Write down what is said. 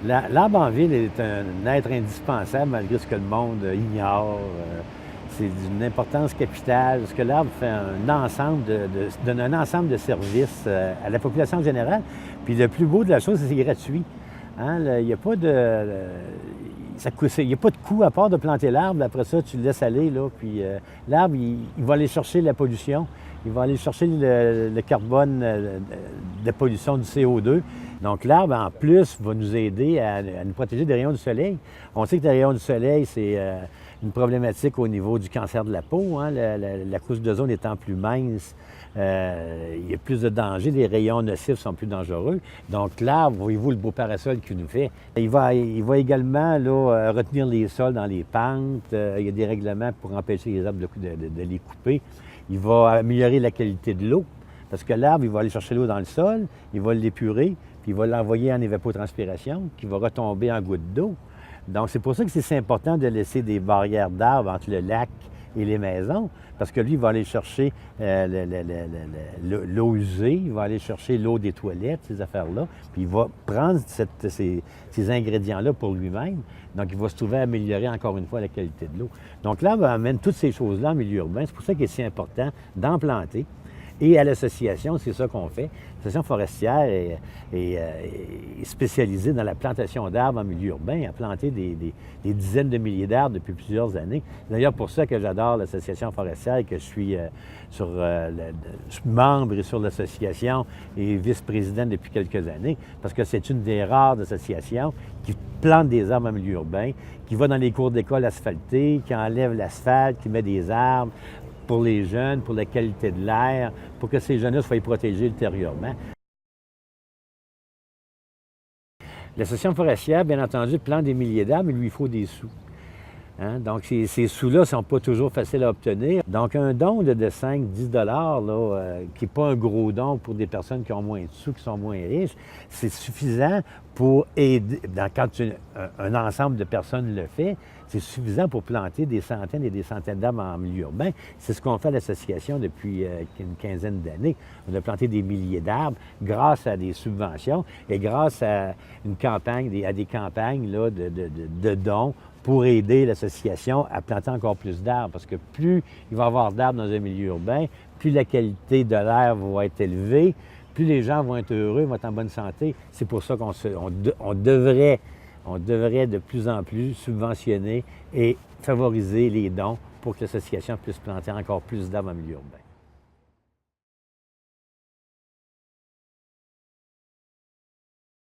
L'arbre en ville est un être indispensable malgré ce que le monde ignore. C'est d'une importance capitale, parce que l'arbre fait donne un ensemble de services à la population générale. Puis le plus beau de la chose, c'est que c'est gratuit. Hein, il n'y a pas de. Il n'y a pas de coût à part de planter l'arbre. Après ça, tu le laisses aller. Là, puis l'arbre, il va aller chercher la pollution. Il va aller chercher le carbone de la pollution du CO2. Donc l'arbre, en plus, va nous aider à nous protéger des rayons du soleil. On sait que les rayons du soleil, c'est une problématique au niveau du cancer de la peau. Hein? La couche d'ozone étant plus mince, il y a plus de danger, les rayons nocifs sont plus dangereux. Donc l'arbre, voyez-vous le beau parasol qu'il nous fait. Il va également là, retenir les sols dans les pentes. Il y a des règlements pour empêcher les arbres de les couper. Il va améliorer la qualité de l'eau, parce que l'arbre, il va aller chercher l'eau dans le sol, il va l'épurer, puis il va l'envoyer en évapotranspiration, qui va retomber en gouttes d'eau. Donc, c'est pour ça que c'est si important de laisser des barrières d'arbres entre le lac et les maisons, parce que lui, il va aller chercher l'eau usée, il va aller chercher l'eau des toilettes, ces affaires-là, puis il va prendre ces ingrédients-là pour lui-même. Donc, il va se trouver à améliorer encore une fois la qualité de l'eau. Donc, l'arbre amène toutes ces choses-là en milieu urbain. C'est pour ça qu'il est si important d'en planter. Et à l'association, c'est ça qu'on fait. L'association forestière est spécialisée dans la plantation d'arbres en milieu urbain, à planter des dizaines de milliers d'arbres depuis plusieurs années. C'est d'ailleurs pour ça que j'adore l'association forestière et que je suis membre sur l'association et vice-président depuis quelques années, parce que c'est une des rares associations qui plante des arbres en milieu urbain, qui va dans les cours d'école asphaltés, qui enlève l'asphalte, qui met des arbres pour les jeunes, pour la qualité de l'air, pour que ces jeunes-là soient protégés ultérieurement. L'association forestière, bien entendu, plante des milliers d'arbres, mais il lui faut des sous. Hein? Donc, ces sous-là ne sont pas toujours faciles à obtenir. Donc, un don de 5-10 qui n'est pas un gros don pour des personnes qui ont moins de sous, qui sont moins riches, c'est suffisant pour aider. Quand un ensemble de personnes le fait, c'est suffisant pour planter des centaines et des centaines d'arbres en milieu urbain. C'est ce qu'on fait à l'association depuis une quinzaine d'années. On a planté des milliers d'arbres grâce à des subventions et grâce à une campagne, à des campagnes là, de dons pour aider l'association à planter encore plus d'arbres. Parce que plus il va y avoir d'arbres dans un milieu urbain, plus la qualité de l'air va être élevée, plus les gens vont être heureux, vont être en bonne santé. C'est pour ça qu'on devrait de plus en plus subventionner et favoriser les dons pour que l'association puisse planter encore plus d'arbres en milieu urbain.